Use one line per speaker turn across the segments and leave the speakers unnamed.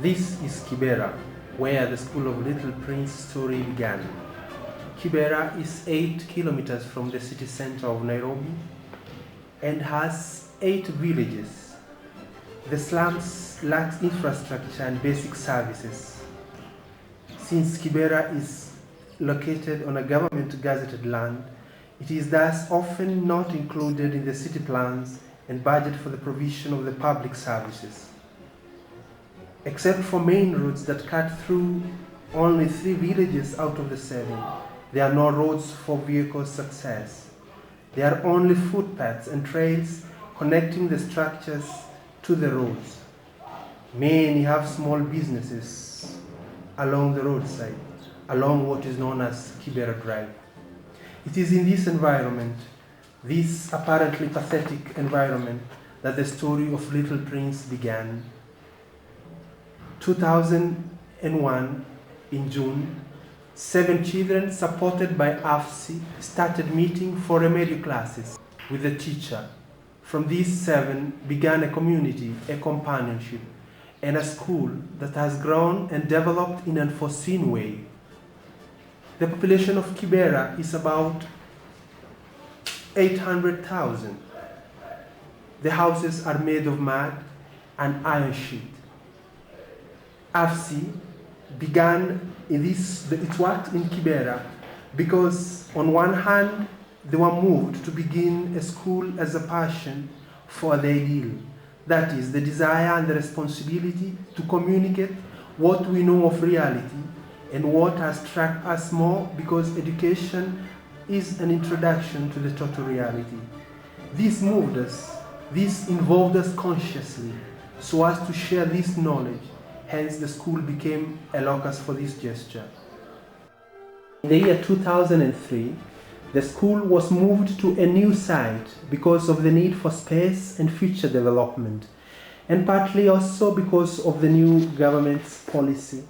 This is Kibera, where the School of Little Prince story began. Kibera is 8 kilometers from the city center of Nairobi and has 8 villages. The slums lack infrastructure and basic services. Since Kibera is located on a government gazetted land, it is thus often not included in the city plans and budget for the provision of the public services. Except for main roads that cut through only 3 villages out of the 7, there are no roads for vehicle success. There are only footpaths and trails connecting the structures to the roads. Many have small businesses along the roadside, along what is known as Kibera Drive. It is in this environment, this apparently pathetic environment, that the story of Little Prince began. 2001, in June, 7 children supported by AFSI started meeting for remedial classes with a teacher. From these 7 began a community, a companionship, and a school that has grown and developed in an unforeseen way. The population of Kibera is about 800,000. The houses are made of mud and iron sheet. AFSI began its work in Kibera because on one hand they were moved to begin a school as a passion for the ideal, that is, the desire and the responsibility to communicate what we know of reality and what has struck us more because education is an introduction to the total reality. This moved us, this involved us consciously so as to share this knowledge. Hence, the school became a locus for this gesture. In the year 2003, the school was moved to a new site because of the need for space and future development, and partly also because of the new government's policy.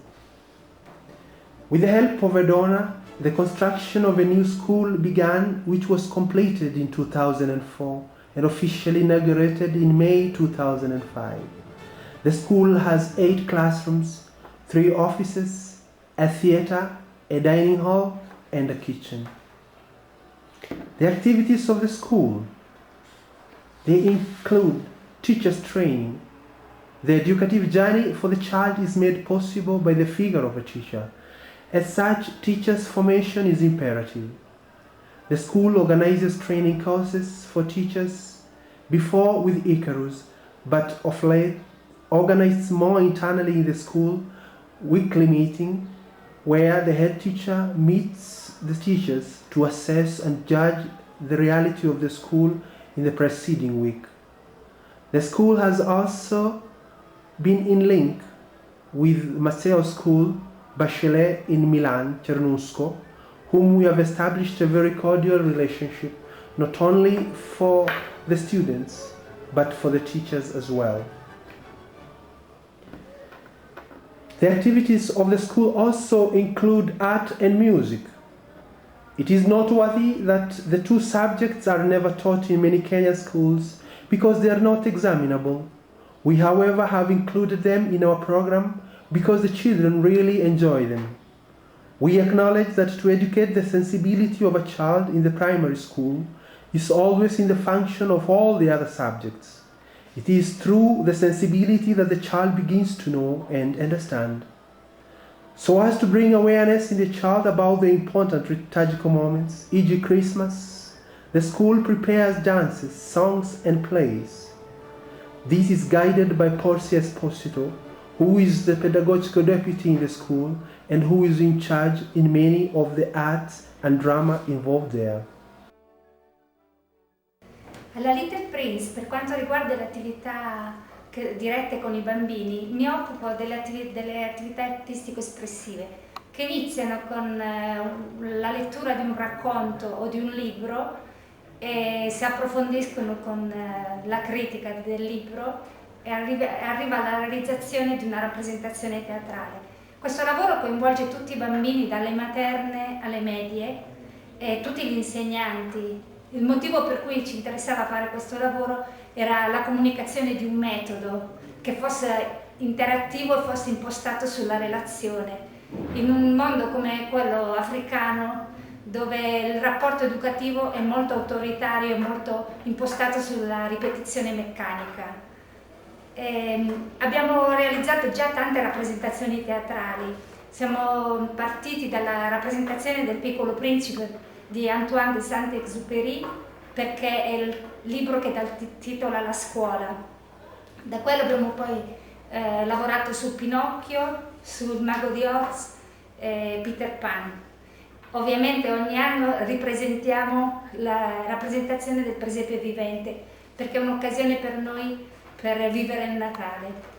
With the help of a donor, the construction of a new school began, which was completed in 2004 and officially inaugurated in May 2005. The school has 8 classrooms, 3 offices, a theater, a dining hall, and a kitchen. The activities of the school, they include teachers training. The educative journey for the child is made possible by the figure of a teacher. As such, teachers' formation is imperative. The school organizes training courses for teachers, before with Icarus, but of late organized more internally in the school, weekly meeting where the head teacher meets the teachers to assess and judge the reality of the school in the preceding week. The school has also been in link with Matteo School, Bachelet in Milan, Cernusco, whom we have established a very cordial relationship, not only for the students, but for the teachers as well. The activities of the school also include art and music. It is noteworthy that the 2 subjects are never taught in many Kenyan schools because they are not examinable. We, however, have included them in our program because the children really enjoy them. We acknowledge that to educate the sensibility of a child in the primary school is always in the function of all the other subjects. It is through the sensibility that the child begins to know and understand. So as to bring awareness in the child about the important liturgical moments, e.g. Christmas, the school prepares dances, songs and plays. This is guided by Portia Esposito, who is the pedagogical deputy in the school and who is in charge in many of the arts and drama involved there.
Alla Little Prince, per quanto riguarda le attività dirette con i bambini, mi occupo delle attività artistico-espressive che iniziano con la lettura di un racconto o di un libro e si approfondiscono con la critica del libro e arriva alla realizzazione di una rappresentazione teatrale. Questo lavoro coinvolge tutti i bambini, dalle materne alle medie, e tutti gli insegnanti. Il motivo per cui ci interessava fare questo lavoro era la comunicazione di un metodo che fosse interattivo e fosse impostato sulla relazione. In un mondo come quello africano, dove il rapporto educativo è molto autoritario e molto impostato sulla ripetizione meccanica. Abbiamo realizzato già tante rappresentazioni teatrali. Siamo partiti dalla rappresentazione del Piccolo Principe di Antoine de Saint-Exupéry, perché è il libro che dà il titolo alla scuola. Da quello abbiamo poi lavorato su Pinocchio, sul Mago di Oz e Peter Pan. Ovviamente ogni anno ripresentiamo la rappresentazione del presepe vivente, perché è un'occasione per noi per vivere il Natale.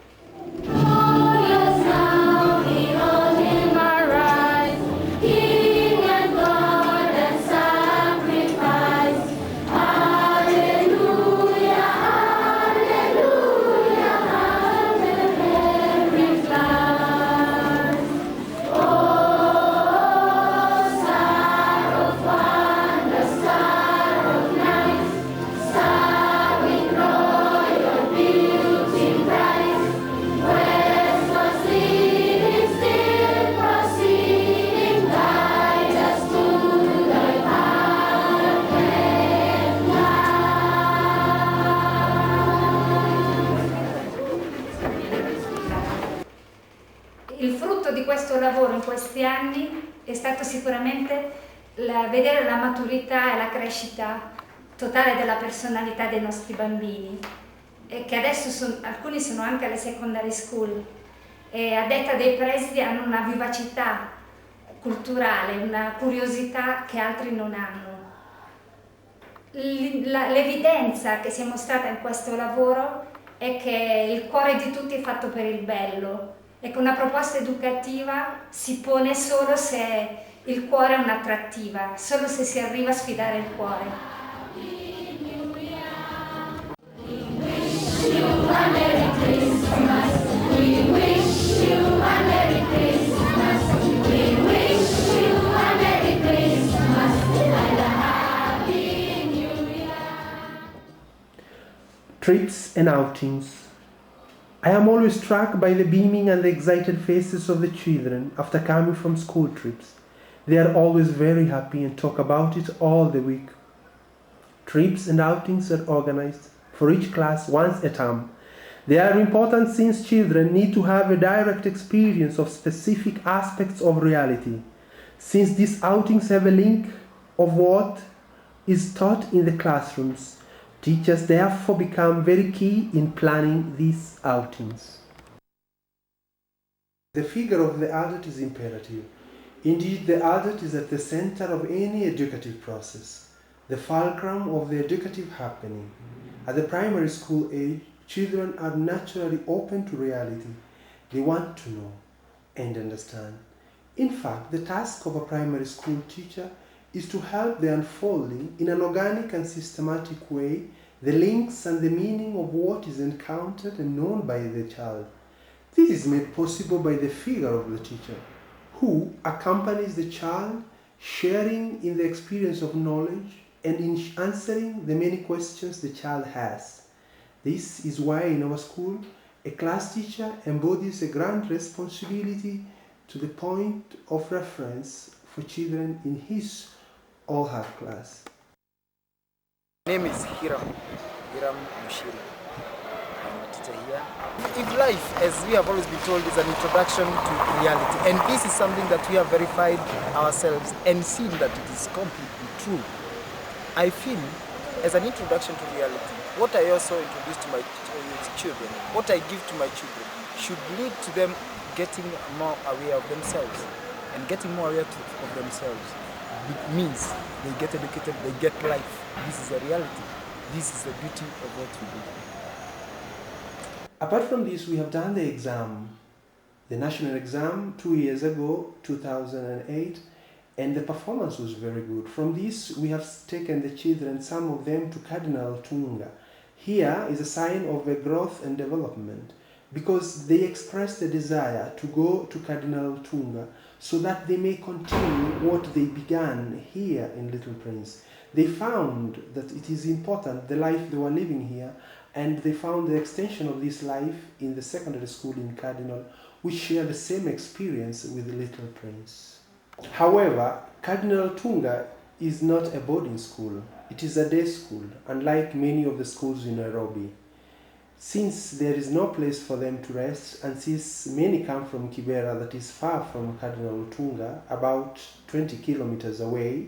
Il frutto di questo lavoro in questi anni è stato sicuramente vedere la maturità e la crescita totale della personalità dei nostri bambini, e che adesso alcuni sono anche alle secondary school e a detta dei presidi hanno una vivacità culturale, una curiosità che altri non hanno. L'evidenza che si è mostrata in questo lavoro è che il cuore di tutti è fatto per il bello e che una proposta educativa si pone solo se il cuore è un'attrattiva, solo se si arriva a sfidare il cuore.
Trips and outings. I am always struck by the beaming and the excited faces of the children after coming from school trips. They are always very happy and talk about it all the week. Trips and outings are organized for each class once a term. They are important since children need to have a direct experience of specific aspects of reality. Since these outings have a link of what is taught in the classrooms, teachers therefore become very key in planning these outings. The figure of the adult is imperative. Indeed, the adult is at the center of any educative process, the fulcrum of the educative happening. At the primary school age, children are naturally open to reality. They want to know and understand. In fact, the task of a primary school teacher is to help the unfolding in an organic and systematic way the links and the meaning of what is encountered and known by the child. This is made possible by the figure of the teacher, who accompanies the child, sharing in the experience of knowledge and in answering the many questions the child has. This is why in our school, a class teacher embodies a grand responsibility to the point of reference for children in his or her class.
Name is Hiram Mushiri. I'm a teacher here. If life, as we have always been told, is an introduction to reality, and this is something that we have verified ourselves and seen that it is completely true. I feel, as an introduction to reality, what I also introduce to my children, what I give to my children, should lead to them getting more aware of themselves. And getting more aware of themselves, it means they get educated, they get life. This is a reality. This is the beauty of what we do.
Apart from this, we have done the exam, the national exam 2 years ago, 2008, and the performance was very good. From this, we have taken the children, some of them, to Cardinal Tunga. Here is a sign of a growth and development, because they expressed a desire to go to Cardinal Tunga so that they may continue what they began here in Little Prince. They found that it is important, the life they were living here, and they found the extension of this life in the secondary school in Cardinal, which share the same experience with Little Prince. However, Cardinal Tunga is not a boarding school. It is a day school, unlike many of the schools in Nairobi. Since there is no place for them to rest, and since many come from Kibera, that is far from Cardinal Tunga, about 20 kilometers away,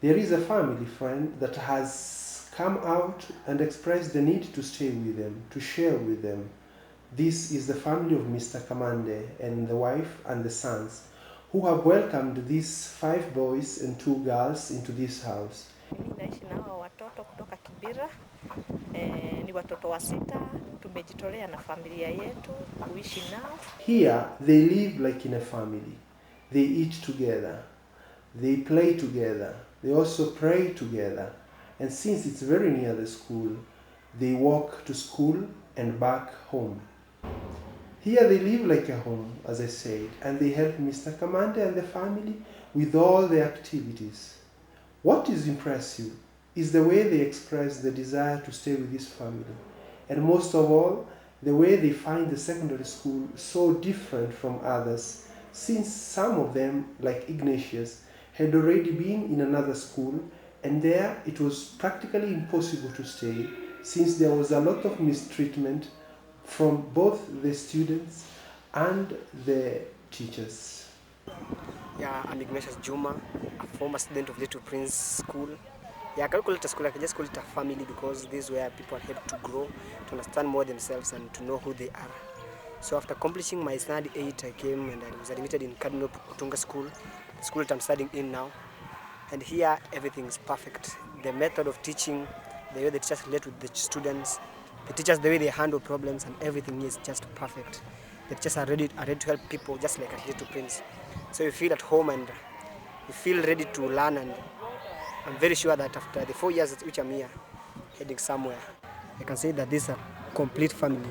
there is a family friend that has come out and expressed the need to stay with them, to share with them. This is the family of Mr. Kamande and the wife and the sons, who have welcomed these 5 boys and 2 girls into this house.
Naishi nao watoto kutoka Kibera, ni watoto wa 6, tumejitolea na familia yetu kuishi nao.
Here they live like in a family. They eat together, they play together, they also pray together. And since it's very near the school, they walk to school and back home. Here they live like a home, as I said, and they help Mr. Kamande and the family with all the activities. What is impressive is the way they express the desire to stay with this family, and most of all, the way they find the secondary school so different from others, since some of them, like Ignatius, had already been in another school, and there it was practically impossible to stay, since there was a lot of mistreatment from both the students and the teachers.
Yeah, I'm Ignatius Juma, a former student of Little Prince School. Yeah, I can call it a school, I can just call it a family, because this is where people help to grow, to understand more themselves and to know who they are. So after accomplishing my standard 8, I came and I was admitted in Cardinal Tunga School, the school that I'm studying in now. And here everything is perfect. The method of teaching, the way the teachers relate with the students, the teachers, the way they handle problems, and everything is just perfect. The teachers are ready to help people, just like at Little Prince. So you feel at home and you feel ready to learn, and I'm very sure that after the 4 years which I'm here, heading somewhere, I can say that this is a complete family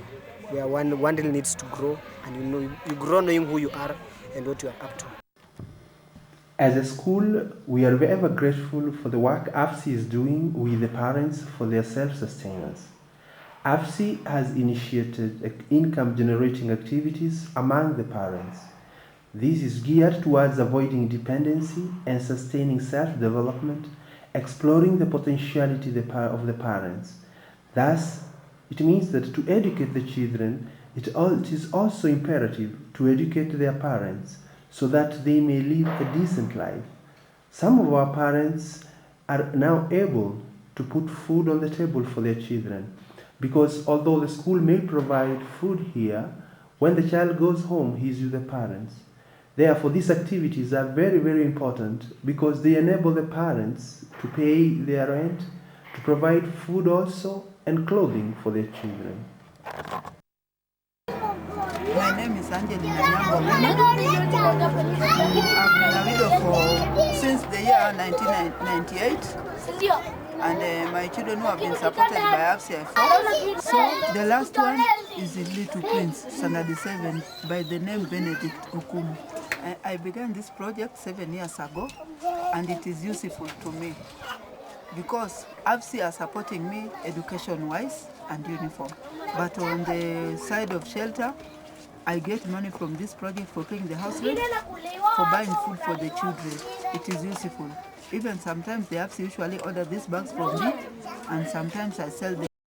where one really needs to grow, and you grow knowing who you are and what you are up to.
As a school, we are ever grateful for the work AFSI is doing with the parents for their self-sustenance. AFSI has initiated income-generating activities among the parents. This is geared towards avoiding dependency and sustaining self-development, exploring the potentiality of the parents. Thus, it means that to educate the children, it is also imperative to educate their parents so that they may live a decent life. Some of our parents are now able to put food on the table for their children, because although the school may provide food here, when the child goes home, he is with the parents. Therefore, these activities are very, very important, because they enable the parents to pay their rent, to provide food also, and clothing for their children.
My name is Angelina Nyambo. I've been a widow since the year 1998. And my children who have been supported by AFSI 4. So the last one is in Little Prince, Standard 7, by the name Benedict Okumu. I began this project 7 years ago, and it is useful to me because AFSI are supporting me education-wise and uniform. But on the side of shelter, I get money from this project for paying the house rent, for buying food for the children. it is useful. Even sometimes the apps usually order these bags from me, and sometimes I sell them.